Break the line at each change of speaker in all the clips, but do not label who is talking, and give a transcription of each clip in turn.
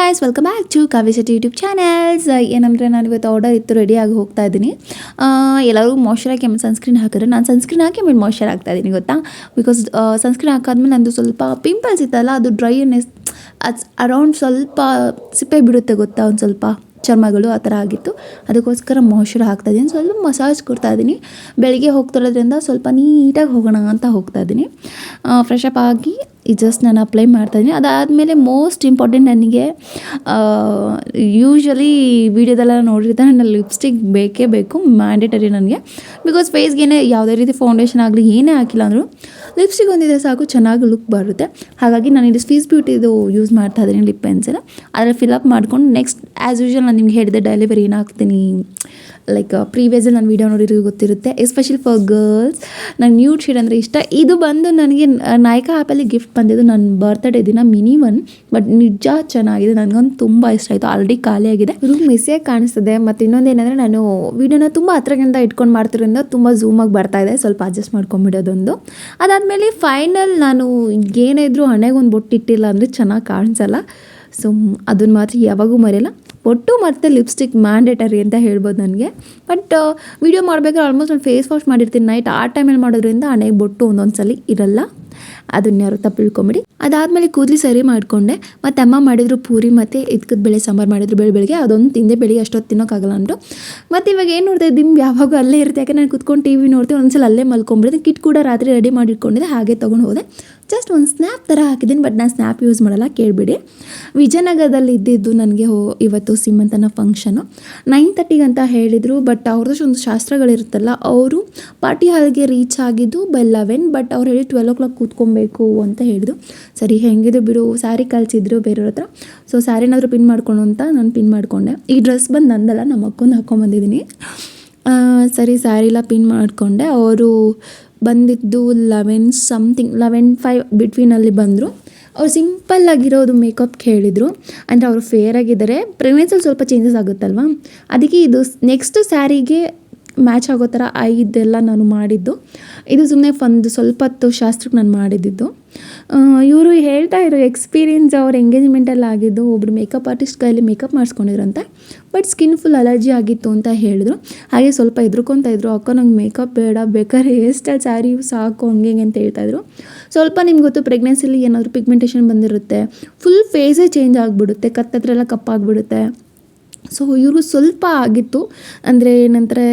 Guys, welcome back to Kavya Shetty YouTube channels. ಏನಂದರೆ ನಾನು ಇವತ್ತು ಆರ್ಡರ್ ಇತ್ತು, ರೆಡಿಯಾಗಿ ಹೋಗ್ತಾ ಇದ್ದೀನಿ. ಎಲ್ಲರೂ ಮಾಯ್ಶ್ಚರ್ ಹಾಕಿ ಆಮೇಲೆ ಸನ್ಸ್ಕ್ರೀನ್ ಹಾಕಿದ್ರೆ ನಾನು ಸನ್ಸ್ಕ್ರೀನ್ ಹಾಕಿ ಆಮೇಲೆ ಮಾಯ್ಶ್ಚರ್ ಹಾಕ್ತಾ ಇದ್ದೀನಿ ಗೊತ್ತಾ. ಬಿಕಾಸ್ ಸನ್ಸ್ಕ್ರೀನ್ ಹಾಕಾದ್ಮೇಲೆ ನಂದು ಸ್ವಲ್ಪ ಪಿಂಪಲ್ಸ್ ಇತ್ತಲ್ಲ, ಅದು ಡ್ರೈನೆಸ್ ಅರೌಂಡ್ ಸ್ವಲ್ಪ ಸಿಪ್ಪೆ ಬಿಡುತ್ತೆ ಗೊತ್ತಾ, ಒಂದು ಸ್ವಲ್ಪ ಚರ್ಮಗಳು ಆ ಥರ ಆಗಿತ್ತು. ಅದಕ್ಕೋಸ್ಕರ ಮಾಯ್ಶ್ಚರ್ ಹಾಕ್ತಾಯಿದ್ದೀನಿ, ಸ್ವಲ್ಪ ಮಸಾಜ್ ಕೊಡ್ತಾಯಿದ್ದೀನಿ. ಬೆಳಿಗ್ಗೆ ಹೋಗ್ತಿರೋದ್ರಿಂದ ಸ್ವಲ್ಪ ನೀಟಾಗಿ ಹೋಗೋಣ ಅಂತ ಹೋಗ್ತಾಯಿದ್ದೀನಿ. ಫ್ರೆಶ್ ಅಪ್ ಆಗಿ ಜಸ್ಟ್ ನಾನು ಅಪ್ಲೈ ಮಾಡ್ತಾಯಿದ್ದೀನಿ. ಅದಾದಮೇಲೆ ಮೋಸ್ಟ್ ಇಂಪಾರ್ಟೆಂಟ್ ನನಗೆ ಯೂಶ್ವಲಿ ವೀಡಿಯೋದೆಲ್ಲ ನೋಡಿರ್ತಾರೆ, ನನ್ನ ಲಿಪ್ಸ್ಟಿಕ್ ಬೇಕೇ ಬೇಕು, ಮ್ಯಾಂಡೇಟರಿ ನನಗೆ. ಬಿಕಾಸ್ ಫೇಸ್ಗೇನೆ ಯಾವುದೇ ರೀತಿ ಫೌಂಡೇಶನ್ ಆಗಲಿ ಏನೇ ಹಾಕಿಲ್ಲ ಅಂದರೂ ಲಿಪ್ಸ್ಟಿಕ್ ಒಂದಿದೆ ಸಾಕು, ಚೆನ್ನಾಗಿ ಲುಕ್ ಬರುತ್ತೆ. ಹಾಗಾಗಿ ನಾನು ಇದು ಸ್ವೀಸ್ ಬ್ಯೂಟಿದು ಯೂಸ್ ಮಾಡ್ತಾ ಇದ್ದೀನಿ ಲಿಪ್ ಪೆನ್ಸಿಲ್. ಅದರಲ್ಲಿ ಫಿಲಪ್ ಮಾಡ್ಕೊಂಡು ನೆಕ್ಸ್ಟ್ ಆ್ಯಸ್ ಯೂಶ್ವಲ್ ನಾನು ನಿಮ್ಗೆ ಹೇಳಿದೆ ಡೆಲಿವರಿ ಏನು ಹಾಕ್ತೀನಿ, ಲೈಕ್ ಪ್ರೀವಿಯಸಲ್ಲಿ ನಾನು ವೀಡಿಯೋ ನೋಡಿರೋ ಗೊತ್ತಿರುತ್ತೆ. ಎಸ್ಪೆಷಲಿ ಫಾರ್ ಗರ್ಲ್ಸ್ ನಂಗೆ ನ್ಯೂಡ್ ಶೇಡ್ ಅಂದರೆ ಇಷ್ಟ. ಇದು ಬಂದು ನನಗೆ ನಾಯ್ಕಾ ಆ್ಯಪಲ್ಲಿ ಗಿಫ್ಟ್ ಬಂದಿದ್ದು ನನ್ನ ಬರ್ತ್ಡೇ ದಿನ ಮಿನಿ ಒನ್. ಬಟ್ ನಿಜ ಚೆನ್ನಾಗಿದೆ, ನನಗಂತೂ ತುಂಬ ಇಷ್ಟ ಆಯಿತು. ಆಲ್ರೆಡಿ ಖಾಲಿಯಾಗಿದೆ, ಇದು ಮೆಸ್ಸಿಯಾಗಿ ಕಾಣಿಸ್ತದೆ. ಮತ್ತು ಇನ್ನೊಂದು ಏನಂದರೆ ನಾನು ವೀಡಿಯೋನ ತುಂಬ ಹತ್ರದಿಂದ ಇಟ್ಕೊಂಡು ಮಾಡ್ತಿರೋದ್ರಿಂದ ತುಂಬ ಝೂಮಾಗಿ ಬರ್ತಾಯಿದೆ, ಸ್ವಲ್ಪ ಅಡ್ಜಸ್ಟ್ ಮಾಡ್ಕೊಂಬಿಡೋದೊಂದು. ಅದಾದಮೇಲೆ ಫೈನಲ್ ನಾನು ಏನೇ ಇದ್ದರೂ ಹಣೆಗೆ ಒಂದು ಬೊಟ್ಟು ಇಟ್ಟಿಲ್ಲ ಅಂದರೆ ಚೆನ್ನಾಗಿ ಕಾಣಿಸಲ್ಲ. ಸೊ ಅದನ್ನು ಮಾತ್ರ ಯಾವಾಗೂ ಮರೆಯಲ್ಲ. ಬೊಟ್ಟು ಮತ್ತು ಲಿಪ್ಸ್ಟಿಕ್ ಮ್ಯಾಂಡೇಟರಿ ಅಂತ ಹೇಳ್ಬೋದು ನನಗೆ. ಬಟ್ ವೀಡಿಯೋ ಮಾಡಬೇಕಾದ್ರೆ ಆಲ್ಮೋಸ್ಟ್ ನಾನು ಫೇಸ್ ವಾಶ್ ಮಾಡಿರ್ತೀನಿ ನೈಟ್, ಆ ಟೈಮಲ್ಲಿ ಮಾಡೋದ್ರಿಂದ ಹಣೆಗೆ ಬೊಟ್ಟು ಒಂದೊಂದು ಸಲ ಇರಲ್ಲ, ಅದನ್ನ ಯಾರು ತಪ್ಪು ತಿಳ್ಕೊಂಬಿಡಿ. ಅದಾದಮೇಲೆ ಕೂದಲು ಸರಿ ಮಾಡಿಕೊಂಡೆ. ಮತ್ತು ಅಮ್ಮ ಮಾಡಿದ್ರು ಪೂರಿ ಮತ್ತು ಇದ್ಕದ ಬೇಳೆ ಸಾಂಬಾರು ಮಾಡಿದ್ರು ಬೆಳಿಗ್ಗೆ. ಅದೊಂದು ತಿಂದೆ, ಬೆಳಿಗ್ಗೆ ಅಷ್ಟೊತ್ತು ತಿನ್ನೋಕ್ಕಾಗಲ್ಲ ಅಂದರು. ಮತ್ತು ಇವಾಗ ಏನು ನೋಡ್ತಾ ಇದ್ದೀನಿ, ಯಾವಾಗ ಅಲ್ಲೇ ಇರುತ್ತೆ. ಯಾಕೆ ನಾನು ಕುತ್ಕೊಂಡು ಟಿವಿ ನೋಡ್ತೀನಿ, ಒಂದ್ಸಲ ಅಲ್ಲೇ ಮಲ್ಕೊಂಬಿಡ್ತೀನಿ. ಕಿಟ್ ಕೂಡ ರಾತ್ರಿ ರೆಡಿ ಮಾಡಿಟ್ಕೊಂಡಿದ್ದೆ, ಹಾಗೆ ತೊಗೊಂಡು ಹೋದೆ. ಜಸ್ಟ್ ಒಂದು ಸ್ನ್ಯಾಪ್ ಥರ ಹಾಕಿದ್ದೀನಿ, ಬಟ್ ನಾನು ಸ್ನ್ಯಾಪ್ ಯೂಸ್ ಮಾಡಲ್ಲ, ಕೇಳಿಬಿಡಿ. ವಿಜಯನಗರದಲ್ಲಿ ಇದ್ದಿದ್ದು ನನಗೆ ಇವತ್ತು ಸೀಮಂತನ ಫಂಕ್ಷನು 9:30 ಅಂತ ಹೇಳಿದರು. ಬಟ್ ಅವ್ರದ್ದು ಒಂದು ಶಾಸ್ತ್ರಗಳಿರುತ್ತಲ್ಲ, ಅವರು ಪಾರ್ಟಿ ಹಾಲ್ಗೆ ರೀಚ್ ಆಗಿದ್ದು ಬೈ 11. ಬಟ್ ಅವ್ರು ಹೇಳಿ 12 o'clock ಕೂತ್ಕೊಬೇಕು ಅಂತ ಹೇಳಿದ್ರು. ಸರಿ ಹೆಂಗಿದ್ರು ಬಿಡು, ಸ್ಯಾರಿ ಕಳಿಸಿದ್ರು ಬೇರೆಯವ್ರ ಹತ್ರ. ಸೊ ಸ್ಯಾರಿನಾದರೂ ಪಿನ್ ಮಾಡ್ಕೊಂಡು ಅಂತ ನಾನು ಪಿನ್ ಮಾಡಿಕೊಂಡೆ. ಈ ಡ್ರೆಸ್ ಬಂದು ನಂದಲ್ಲ, ನಮ್ಮ ಅಕ್ಕೊಂದು ಹಾಕ್ಕೊಂಬಂದಿದ್ದೀನಿ. ಸರಿ ಸ್ಯಾರಿಲ್ಲ ಪಿನ್ ಮಾಡಿಕೊಂಡೆ. ಅವರು ಬಂದಿದ್ದು 11:05 ಬಿಟ್ವೀನಲ್ಲಿ ಬಂದರು. ಅವ್ರು ಸಿಂಪಲ್ಲಾಗಿರೋದು ಮೇಕಪ್ ಹೇಳಿದರು. ಅಂದರೆ ಅವರು ಫೇರ್ ಆಗಿದ್ದಾರೆ, ಪ್ರೆಗ್ನೆನ್ಸಲ್ಲಿ ಸ್ವಲ್ಪ ಚೇಂಜಸ್ ಆಗುತ್ತಲ್ವ, ಅದಕ್ಕೆ ಇದು ನೆಕ್ಸ್ಟ್ ಸ್ಯಾರಿಗೆ ಮ್ಯಾಚ್ ಆಗೋ ಥರ ಇದೆಲ್ಲ ನಾನು ಮಾಡಿದ್ದು. ಇದು ಸುಮ್ಮನೆ ಒಂದು ಸ್ವಲ್ಪ ಹೊತ್ತು ಶಾಸ್ತ್ರಕ್ಕೆ ನಾನು ಮಾಡಿದ್ದಿದ್ದು. ಇವರು ಹೇಳ್ತಾ ಇರೋ ಎಕ್ಸ್ಪೀರಿಯೆನ್ಸ್ ಅವ್ರ ಎಂಗೇಜ್ಮೆಂಟಲ್ಲಿ ಆಗಿದ್ದು. ಒಬ್ಬರು ಮೇಕಪ್ ಆರ್ಟಿಸ್ಟ್ ಕೈಯಲ್ಲಿ ಮೇಕಪ್ ಮಾಡಿಸ್ಕೊಂಡಿದ್ರಂತೆ, ಬಟ್ ಸ್ಕಿನ್ ಫುಲ್ ಅಲರ್ಜಿ ಆಗಿತ್ತು ಅಂತ ಹೇಳಿದ್ರು. ಹಾಗೆ ಸ್ವಲ್ಪ ಹೆದ್ರುಕೊತಾ ಇದ್ರು, ಅಕ್ಕ ನಂಗೆ ಮೇಕಪ್ ಬೇಡ, ಬೇಕಾದ್ರೆ ಹೇರ್ ಸ್ಟೈಲ್ ಸ್ಯಾರಿ ಸಾಕು ಹಂಗೆ ಅಂತ ಹೇಳ್ತಾಯಿದ್ರು. ಸ್ವಲ್ಪ ನಿಮ್ಗೆ ಗೊತ್ತು, ಪ್ರೆಗ್ನೆನ್ಸಿಲಿ ಏನಾದರೂ ಪಿಗ್ಮೆಂಟೇಷನ್ ಬಂದಿರುತ್ತೆ, ಫುಲ್ ಫೇಸೇ ಚೇಂಜ್ ಆಗಿಬಿಡುತ್ತೆ, ಕತ್ತತ್ರ ಎಲ್ಲ ಕಪ್ಪಾಗಿಬಿಡುತ್ತೆ. ಸೊ ಇವ್ರಿಗೂ ಸ್ವಲ್ಪ ಆಗಿತ್ತು, ಅಂದರೆ ಏನಂತಾರೆ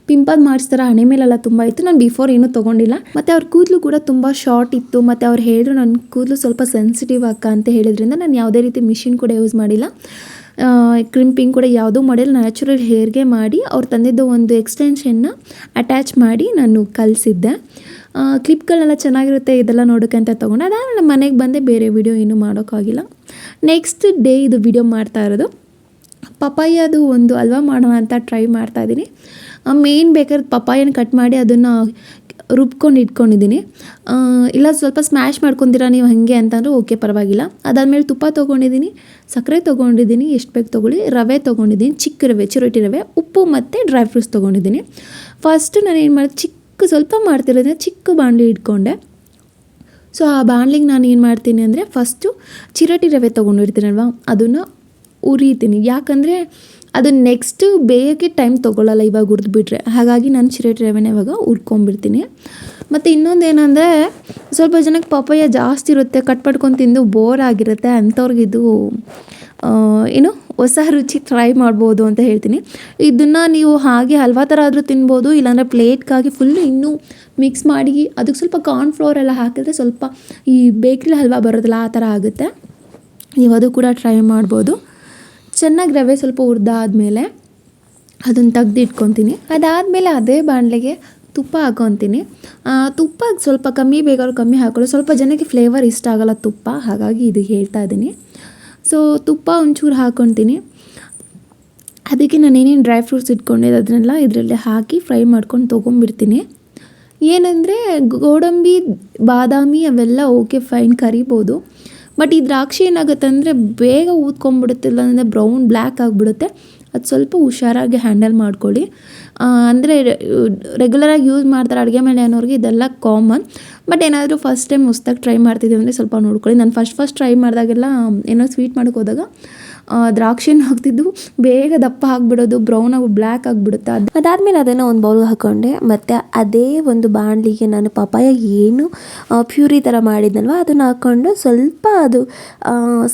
ಪಿಂಪಲ್ ಮಾಡಿಸ್ತಾರ ಹಣೆ ಮೇಲೆಲ್ಲ ತುಂಬ ಇತ್ತು. ನಾನು ಬಿಫೋರ್ ಏನೂ ತೊಗೊಂಡಿಲ್ಲ. ಮತ್ತು ಅವ್ರ ಕೂದಲು ಕೂಡ ತುಂಬ ಶಾರ್ಟ್ ಇತ್ತು. ಮತ್ತು ಅವ್ರು ಹೇಳಿದ್ರು ನನ್ನ ಕೂದಲು ಸ್ವಲ್ಪ ಸೆನ್ಸಿಟಿವ್ ಅಕ್ಕ ಅಂತ ಹೇಳಿದ್ರಿಂದ ನಾನು ಯಾವುದೇ ರೀತಿ ಮಿಷಿನ್ ಕೂಡ ಯೂಸ್ ಮಾಡಿಲ್ಲ, ಕ್ರಿಂಪಿಂಗ್ ಕೂಡ ಯಾವುದೂ ಮಾಡಿಲ್ಲ. ನ್ಯಾಚುರಲ್ ಹೇರ್ಗೆ ಮಾಡಿ ಅವ್ರು ತಂದಿದ್ದು ಒಂದು ಎಕ್ಸ್ಟೆನ್ಷನ್ನ ಅಟ್ಯಾಚ್ ಮಾಡಿ ನಾನು ಕಲಿಸಿದ್ದೆ. ಕ್ಲಿಪ್ಗಳೆಲ್ಲ ಚೆನ್ನಾಗಿರುತ್ತೆ, ಇದೆಲ್ಲ ನೋಡೋಕ್ಕೆ ಅಂತ ತೊಗೊಂಡೆ. ಅದಾದ ನಮ್ಮ ಮನೆಗೆ ಬಂದೆ, ಬೇರೆ ವೀಡಿಯೋ ಏನೂ ಮಾಡೋಕ್ಕಾಗಿಲ್ಲ. ನೆಕ್ಸ್ಟ್ ಡೇ ಇದು ವೀಡಿಯೋ ಮಾಡ್ತಾ ಇರೋದು. ಪಪಾಯದು ಒಂದು ಹಲ್ವಾ ಮಾಡೋಣ ಅಂತ ಟ್ರೈ ಮಾಡ್ತಾಯಿದ್ದೀನಿ. ಮೇನ್ ಬೇಕಾದ್ರೆ ಪಪಾಯನ ಕಟ್ ಮಾಡಿ ಅದನ್ನು ರುಬ್ಕೊಂಡು ಇಟ್ಕೊಂಡಿದ್ದೀನಿ. ಇಲ್ಲ ಸ್ವಲ್ಪ ಸ್ಮ್ಯಾಶ್ ಮಾಡ್ಕೊತೀರಾ ನೀವು ಹಾಗೆ ಅಂತಂದರೆ ಓಕೆ, ಪರವಾಗಿಲ್ಲ. ಅದಾದಮೇಲೆ ತುಪ್ಪ ತೊಗೊಂಡಿದ್ದೀನಿ, ಸಕ್ಕರೆ ತೊಗೊಂಡಿದ್ದೀನಿ, ಎಷ್ಟು ಬೇಕು ತೊಗೊಳ್ಳಿ, ರವೆ ತೊಗೊಂಡಿದ್ದೀನಿ, ಚಿಕ್ಕ ರವೆ, ಚಿರೋಟಿ ರವೆ, ಉಪ್ಪು ಮತ್ತು ಡ್ರೈ ಫ್ರೂಟ್ಸ್ ತೊಗೊಂಡಿದ್ದೀನಿ. ಫಸ್ಟು ನಾನು ಏನು ಮಾಡಿದೆ, ಸ್ವಲ್ಪ ಮಾಡ್ತಿರೋದ್ರೆ ಚಿಕ್ಕ ಬಾಣಲಿ ಇಟ್ಕೊಂಡೆ. ಸೊ ಆ ಬಾಣಲಿಗೆ ನಾನು ಏನು ಮಾಡ್ತೀನಿ ಅಂದರೆ, ಫಸ್ಟು ಚಿರೋಟಿ ರವೆ ತೊಗೊಂಡಿರ್ತೀನಲ್ವ, ಅದನ್ನು ಉರಿತೀನಿ. ಯಾಕಂದರೆ ಅದು ನೆಕ್ಸ್ಟು ಬೇಯೋಕ್ಕೆ ಟೈಮ್ ತೊಗೊಳ್ಳಲ್ಲ ಇವಾಗ ಹುರಿದ್ಬಿಟ್ರೆ. ಹಾಗಾಗಿ ನಾನು ಚಿರೋಟಿ ರವೆನ ಇವಾಗ ಹುರ್ಕೊಂಬಿಡ್ತೀನಿ. ಮತ್ತು ಇನ್ನೊಂದು ಏನಂದರೆ, ಸ್ವಲ್ಪ ಜನಕ್ಕೆ ಪಪಾಯ ಜಾಸ್ತಿ ಇರುತ್ತೆ, ಕಟ್ ಮಾಡ್ಕೊಂಡು ತಿಂದು ಬೋರ್ ಆಗಿರುತ್ತೆ, ಅಂಥವ್ರಿಗಿದು ಏನು ಹೊಸ ರುಚಿ ಟ್ರೈ ಮಾಡ್ಬೋದು ಅಂತ ಹೇಳ್ತೀನಿ. ಇದನ್ನು ನೀವು ಹಾಗೆ ಹಲ್ವಾ ಥರ ಆದರೂ ತಿನ್ಬೋದು, ಇಲ್ಲಾಂದರೆ ಪ್ಲೇಟ್ಗಾಗಿ ಫುಲ್ಲು ಇನ್ನೂ ಮಿಕ್ಸ್ ಮಾಡಿ ಅದಕ್ಕೆ ಸ್ವಲ್ಪ ಕಾರ್ನ್ಫ್ಲೋರ್ ಎಲ್ಲ ಹಾಕಿದ್ರೆ ಸ್ವಲ್ಪ ಈ ಬೇಕ್ರಿ ಹಲ್ವಾ ಬರೋದಿಲ್ಲ, ಆ ಥರ ಆಗುತ್ತೆ. ನೀವು ಅದು ಕೂಡ ಟ್ರೈ ಮಾಡ್ಬೋದು. ಚೆನ್ನಾಗಿ ರವೆ ಸ್ವಲ್ಪ ಹುರಿದಾದ್ಮೇಲೆ ಅದನ್ನು ತೆಗ್ದು ಇಟ್ಕೊತೀನಿ. ಅದಾದಮೇಲೆ ಅದೇ ಬಾಣಲೆಗೆ ತುಪ್ಪ ಹಾಕ್ಕೊತೀನಿ. ತುಪ್ಪ ಸ್ವಲ್ಪ ಕಮ್ಮಿ ಬೇಕಾದ್ರೂ ಕಮ್ಮಿ ಹಾಕೊಳ್ಳಿ, ಸ್ವಲ್ಪ ಜನಕ್ಕೆ ಫ್ಲೇವರ್ ಇಷ್ಟ ಆಗೋಲ್ಲ ತುಪ್ಪ, ಹಾಗಾಗಿ ಇದು ಹೇಳ್ತಾ ಇದ್ದೀನಿ. ಸೊ ತುಪ್ಪ ಒಂಚೂರು ಹಾಕ್ಕೊತೀನಿ. ಅದಕ್ಕೆ ನಾನು ಏನೇನು ಡ್ರೈ ಫ್ರೂಟ್ಸ್ ಇಟ್ಕೊಂಡಿದ್ದೆ ಅದನ್ನೆಲ್ಲ ಇದರಲ್ಲಿ ಹಾಕಿ ಫ್ರೈ ಮಾಡ್ಕೊಂಡು ತೊಗೊಂಬಿಡ್ತೀನಿ. ಏನಂದರೆ ಗೋಡಂಬಿ, ಬಾದಾಮಿ ಅವೆಲ್ಲ ಓಕೆ ಫೈನ್ ಕರಿಬೋದು. ಬಟ್ ಈ ದ್ರಾಕ್ಷಿ ಏನಾಗುತ್ತೆ ಅಂದರೆ ಬೇಗ ಊದ್ಕೊಂಡ್ಬಿಡುತ್ತೆ, ಇಲ್ಲಾಂದರೆ ಬ್ರೌನ್ ಬ್ಲ್ಯಾಕ್ ಆಗಿಬಿಡುತ್ತೆ. ಅದು ಸ್ವಲ್ಪ ಹುಷಾರಾಗಿ ಹ್ಯಾಂಡಲ್ ಮಾಡ್ಕೊಳ್ಳಿ. ಅಂದರೆ ರೆಗ್ಯುಲರಾಗಿ ಯೂಸ್ ಮಾಡ್ತಾರೆ ಅಡುಗೆ ಮನೆ ಅನ್ನೋರಿಗೆ ಇದೆಲ್ಲ ಕಾಮನ್. ಬಟ್ ಏನಾದರೂ ಫಸ್ಟ್ ಟೈಮ್ ಹೊಸ್ದಾಗಿ ಟ್ರೈ ಮಾಡ್ತಿದ್ದೀವಿ ಅಂದರೆ ಸ್ವಲ್ಪ ನೋಡ್ಕೊಳ್ಳಿ. ನಾನು ಫಸ್ಟ್ ಟ್ರೈ ಮಾಡಿದಾಗೆಲ್ಲ ಏನೋ ಸ್ವೀಟ್ ಮಾಡೋಕ್ಕೆ ಹೋದಾಗ ದ್ರಾಕ್ಷಿನ ಹಾಕ್ತಿದ್ದು ಬೇಗ ದಪ್ಪ ಆಗಿಬಿಡೋದು, ಬ್ರೌನ್ ಆಗಿ ಬ್ಲ್ಯಾಕ್ ಆಗಿಬಿಡುತ್ತೆ.
ಅದಾದಮೇಲೆ ಅದನ್ನು ಒಂದು ಬೌಲ್ಗೆ ಹಾಕ್ಕೊಂಡೆ. ಮತ್ತು ಅದೇ ಒಂದು ಬಾಣಲಿಗೆ ನಾನು ಪಪಾಯ ಏನು ಪ್ಯೂರಿ ಥರ ಮಾಡಿದ್ನಲ್ವ ಅದನ್ನು ಹಾಕ್ಕೊಂಡು ಸ್ವಲ್ಪ ಅದು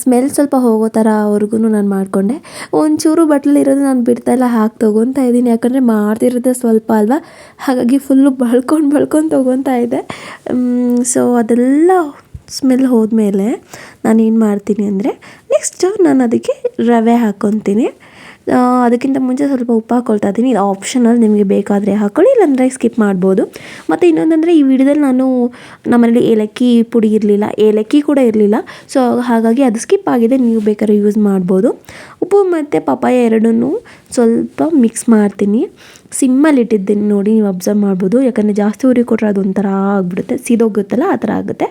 ಸ್ಮೆಲ್ ಸ್ವಲ್ಪ ಹೋಗೋ ಥರವರೆಗೂ ನಾನು ಮಾಡಿಕೊಂಡೆ. ಒಂಚೂರು ಬಟ್ಲಲ್ಲಿರೋದು ನಾನು ಬಿಡ್ತಾಯಿಲ್ಲ, ಹಾಕಿ ತೊಗೊತಾ ಇದ್ದೀನಿ. ಯಾಕಂದರೆ ಮಾಡ್ತಿರೋದೇ ಸ್ವಲ್ಪ ಅಲ್ವಾ, ಹಾಗಾಗಿ ಫುಲ್ಲು ಬಳ್ಕೊಂಡು ತೊಗೊತಾ ಇದ್ದೆ. ಸೊ ಅದೆಲ್ಲ ಸ್ಮೆಲ್ ಹೋದ್ಮೇಲೆ ನಾನೇನು ಮಾಡ್ತೀನಿ ಅಂದರೆ ನೆಕ್ಸ್ಟ್ ನಾನು ಅದಕ್ಕೆ ರವೆ ಹಾಕ್ಕೊತೀನಿ. ಅದಕ್ಕಿಂತ ಮುಂಚೆ ಸ್ವಲ್ಪ ಉಪ್ಪು ಹಾಕ್ಕೊಳ್ತಾ ಇದ್ದೀನಿ. ಇದು ಆಪ್ಷನಲ್, ನಿಮಗೆ ಬೇಕಾದರೆ ಹಾಕ್ಕೊಳ್ಳಿ, ಇಲ್ಲಾಂದರೆ ಸ್ಕಿಪ್ ಮಾಡ್ಬೋದು. ಮತ್ತು ಇನ್ನೊಂದಂದರೆ ಈ ವಿಡಿಯೋದಲ್ಲಿ ನಾನು ನಮ್ಮನೇಲಿ ಏಲಕ್ಕಿ ಪುಡಿ ಇರಲಿಲ್ಲ, ಏಲಕ್ಕಿ ಕೂಡ ಇರಲಿಲ್ಲ. ಸೊ ಹಾಗಾಗಿ ಅದು ಸ್ಕಿಪ್ ಆಗಿದೆ, ನೀವು ಬೇಕಾದ್ರೆ ಯೂಸ್ ಮಾಡ್ಬೋದು. ಉಪ್ಪು ಮತ್ತು ಪಪಾಯ ಎರಡನ್ನೂ ಸ್ವಲ್ಪ ಮಿಕ್ಸ್ ಮಾಡ್ತೀನಿ. ಸಿಮ್ಮಲ್ಲಿ ಇಟ್ಟಿದ್ದೀನಿ ನೋಡಿ, ನೀವು ಅಬ್ಸರ್ವ್ ಮಾಡ್ಬೋದು. ಯಾಕಂದರೆ ಜಾಸ್ತಿ ಉರಿ ಕೊಟ್ಟರೆ ಅದು ಒಂಥರ ಆಗಿಬಿಡುತ್ತೆ, ಸೀದೋಗುತ್ತಲ್ಲ ಆ ಥರ ಆಗುತ್ತೆ.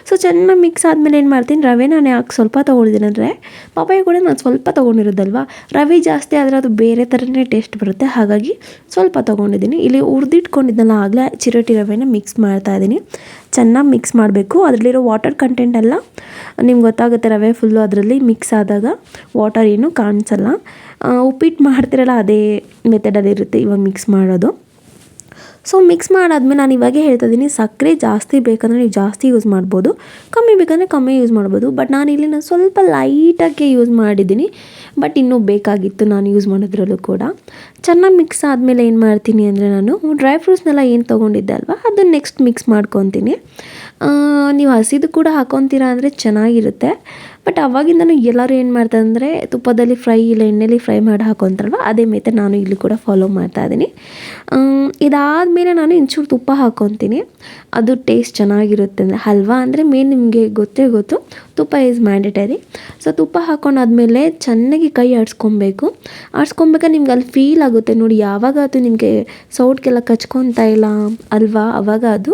ಸೊ ಚೆನ್ನಾಗಿ ಮಿಕ್ಸ್ ಆದಮೇಲೆ ಏನು ಮಾಡ್ತೀನಿ, ರವೆ ನಾನು ಯಾಕೆ ಸ್ವಲ್ಪ ತೊಗೊಂಡಿದ್ದೀನಿ ಅಂದರೆ ಪಪಾಯ ಕೂಡ ನಾನು ಸ್ವಲ್ಪ ತೊಗೊಂಡಿರೋದಲ್ವ, ರವೆ ಜಾಸ್ತಿ ಆದರೆ ಅದು ಬೇರೆ ಥರನೇ ಟೇಸ್ಟ್ ಬರುತ್ತೆ, ಹಾಗಾಗಿ ಸ್ವಲ್ಪ ತೊಗೊಂಡಿದ್ದೀನಿ. ಇಲ್ಲಿ ಹುರಿದಿಟ್ಕೊಂಡಿದ್ದೆನಲ್ಲ ಆಗಲೇ ಚಿರೋಟಿ ರವೆನ ಮಿಕ್ಸ್ ಮಾಡ್ತಾಯಿದ್ದೀನಿ. ಚೆನ್ನಾಗಿ ಮಿಕ್ಸ್ ಮಾಡಬೇಕು. ಅದರಲ್ಲಿರೋ ವಾಟರ್ ಕಂಟೆಂಟ್ ಎಲ್ಲ ನಿಮ್ಗೆ ಗೊತ್ತಾಗುತ್ತೆ. ರವೆ ಫುಲ್ಲು ಅದರಲ್ಲಿ ಮಿಕ್ಸ್ ಆದಾಗ ವಾಟರ್ ಏನು ಕಾಣಿಸಲ್ಲ. ಉಪ್ಪಿಟ್ಟು ಮಾಡ್ತಿರಲ್ಲ ಅದೇ ಮೆಥಡಲ್ಲಿ ಇರುತ್ತೆ ಇವಾಗ ಮಿಕ್ಸ್ ಮಾಡೋದು. ಸೊ ಮಿಕ್ಸ್ ಮಾಡಾದ್ಮೇಲೆ ನಾನು ಇವಾಗೇ ಹೇಳ್ತಾ ಇದ್ದೀನಿ, ಸಕ್ಕರೆ ಜಾಸ್ತಿ ಬೇಕಂದರೆ ನೀವು ಜಾಸ್ತಿ ಯೂಸ್ ಮಾಡ್ಬೋದು, ಕಮ್ಮಿ ಬೇಕಂದರೆ ಕಮ್ಮಿ ಯೂಸ್ ಮಾಡ್ಬೋದು. ಬಟ್ ನಾನು ಸ್ವಲ್ಪ ಲೈಟಾಗಿ ಯೂಸ್ ಮಾಡಿದ್ದೀನಿ, ಬಟ್ ಇನ್ನೂ ಬೇಕಾಗಿತ್ತು ನಾನು ಯೂಸ್ ಮಾಡೋದ್ರಲ್ಲೂ ಕೂಡ. ಚೆನ್ನಾಗಿ ಮಿಕ್ಸ್ ಆದಮೇಲೆ ಏನು ಮಾಡ್ತೀನಿ ಅಂದರೆ ನಾನು ಡ್ರೈ ಫ್ರೂಟ್ಸ್ನೆಲ್ಲ ಏನು ತೊಗೊಂಡಿದ್ದೆ ಅಲ್ವಾ ಅದನ್ನು ನೆಕ್ಸ್ಟ್ ಮಿಕ್ಸ್ ಮಾಡ್ಕೊತೀನಿ. ನೀವು ಹಸಿದು ಕೂಡ ಹಾಕ್ಕೊತೀರಾ ಅಂದರೆ ಚೆನ್ನಾಗಿರುತ್ತೆ. ಬಟ್ ಅವಾಗಿಂದನೂ ಎಲ್ಲರೂ ಏನು ಮಾಡ್ತಾರೆ ಅಂದರೆ ತುಪ್ಪದಲ್ಲಿ ಫ್ರೈ ಇಲ್ಲ ಎಣ್ಣೆಲಿ ಫ್ರೈ ಮಾಡಿ ಹಾಕ್ಕೊತಾರಲ್ವ ಅದೇ ಮೆಥಡ್ ನಾನು ಇಲ್ಲಿ ಕೂಡ ಫಾಲೋ ಮಾಡ್ತಾಯಿದ್ದೀನಿ. ಇದಾದಮೇಲೆ ನಾನು ಇಂಚೂರು ತುಪ್ಪ ಹಾಕ್ಕೊತೀನಿ, ಅದು ಟೇಸ್ಟ್ ಚೆನ್ನಾಗಿರುತ್ತೆ. ಅಂದರೆ ಹಲ್ವಾ ಅಂದರೆ ಮೇನ್ ನಿಮಗೆ ಗೊತ್ತೇ ಗೊತ್ತು, ತುಪ್ಪ ಈಸ್ ಮ್ಯಾಂಡೇಟರಿ. ಸೊ ತುಪ್ಪ ಹಾಕ್ಕೊಂಡಾದ್ಮೇಲೆ ಚೆನ್ನಾಗಿ ಕೈ ಆಡಿಸ್ಕೊಬೇಕಾದ್ರೆ ನಿಮ್ಗೆ ಅಲ್ಲಿ ಫೀಲ್ ಆಗುತ್ತೆ ನೋಡಿ, ಯಾವಾಗ ಅದು ನಿಮಗೆ ಸೌಟ್ಗೆಲ್ಲ ಕಚ್ಕೊತಾ ಇಲ್ಲ ಅಲ್ವಾ, ಆವಾಗ ಅದು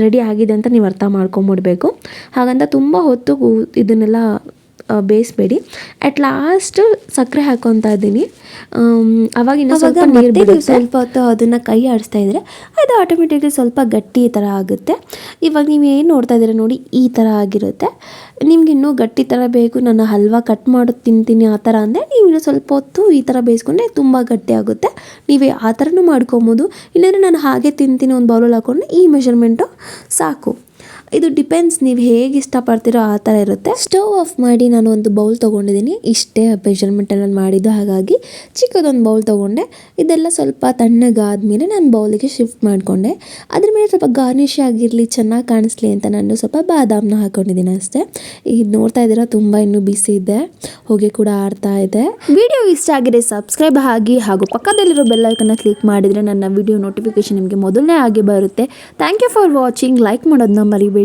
ರೆಡಿ ಆಗಿದೆ ಅಂತ ನೀವು ಅರ್ಥ ಮಾಡ್ಕೊಂಬಿಡ್ಬೇಕು. ಹಾಗಂತ ತುಂಬ ಹೊತ್ತು ಇದನ್ನೆಲ್ಲ ಬೇಯಿಸ್ಬೇಡಿ. ಅಟ್ ಲಾಸ್ಟ್ ಸಕ್ಕರೆ ಹಾಕ್ಕೊತಾ ಇದ್ದೀನಿ. ಅವಾಗಿನ ಸ್ವಲ್ಪ ನೀರು ಬಿಡುತ್ತೆ. ಸ್ವಲ್ಪ ಹೊತ್ತು ಅದನ್ನು ಕೈ ಆಡಿಸ್ತಾ ಇದ್ದರೆ ಅದು ಆಟೋಮೆಟಿಕ್ಲಿ ಸ್ವಲ್ಪ ಗಟ್ಟಿ ಥರ ಆಗುತ್ತೆ. ಇವಾಗ ನೀವು ಏನು ನೋಡ್ತಾ ಇದ್ದೀರಾ ನೋಡಿ, ಈ ಥರ ಆಗಿರುತ್ತೆ. ನಿಮ್ಗೆ ಇನ್ನೂ ಗಟ್ಟಿ ಥರ ಬೇಕು, ನಾನು ಹಲ್ವಾ ಕಟ್ ಮಾಡೋದು ತಿಂತೀನಿ ಆ ಥರ ಅಂದರೆ ನೀವು ಇನ್ನೂ ಸ್ವಲ್ಪ ಹೊತ್ತು ಈ ಥರ ಬೇಯಿಸ್ಕೊಂಡ್ರೆ ತುಂಬ ಗಟ್ಟಿ ಆಗುತ್ತೆ. ನೀವೇ ಆ ಥರನೂ ಮಾಡ್ಕೊಬೋದು. ಇಲ್ಲಾಂದರೆ ನಾನು ಹಾಗೆ ತಿಂತೀನಿ ಒಂದು ಬೌಲಲ್ಲಿ ಹಾಕ್ಕೊಂಡು ಈ ಮೆಷರ್ಮೆಂಟು ಸಾಕು. ಇದು ಡಿಪೆಂಡ್ಸ್, ನೀವು ಹೇಗೆ ಇಷ್ಟಪಡ್ತೀರೋ ಆ ಥರ ಇರುತ್ತೆ. ಸ್ಟವ್ ಆಫ್ ಮಾಡಿ ನಾನು ಒಂದು ಬೌಲ್ ತೊಗೊಂಡಿದ್ದೀನಿ. ಇಷ್ಟೇ ಮೆಷರ್ಮೆಂಟಲ್ಲಿ ನಾನು ಮಾಡಿದ್ದು, ಹಾಗಾಗಿ ಚಿಕ್ಕದೊಂದು ಬೌಲ್ ತೊಗೊಂಡೆ. ಇದೆಲ್ಲ ಸ್ವಲ್ಪ ತಣ್ಣಗಾದ್ಮೇಲೆ ನಾನು ಬೌಲಿಗೆ ಶಿಫ್ಟ್ ಮಾಡಿಕೊಂಡೆ. ಅದ್ರ ಮೇಲೆ ಸ್ವಲ್ಪ ಗಾರ್ನಿಶ್ ಆಗಿರಲಿ, ಚೆನ್ನಾಗಿ ಕಾಣಿಸ್ಲಿ ಅಂತ ನಾನು ಸ್ವಲ್ಪ ಬಾದಾಮನ್ನ ಹಾಕ್ಕೊಂಡಿದ್ದೀನಿ ಅಷ್ಟೇ. ಇದು ನೋಡ್ತಾ ಇದ್ದೀರಾ ತುಂಬ ಇನ್ನೂ ಬಿಸಿ ಇದೆ, ಹೊಗೆ ಕೂಡ ಆಡ್ತಾ ಇದೆ. ವಿಡಿಯೋ ಇಷ್ಟ ಆಗಿದೆ ಸಬ್ಸ್ಕ್ರೈಬ್ ಆಗಿ, ಹಾಗೂ ಪಕ್ಕದಲ್ಲಿರೋ ಬೆಲ್ ಐಕನ್ನ ಕ್ಲಿಕ್ ಮಾಡಿದರೆ ನನ್ನ ವಿಡಿಯೋ ನೋಟಿಫಿಕೇಶನ್ ನಿಮಗೆ ಮೊದಲನೇ ಆಗಿ ಬರುತ್ತೆ. Thank you for watching. Like ಮಾಡೋದನ್ನ ಮರಿಬೇಡಿ.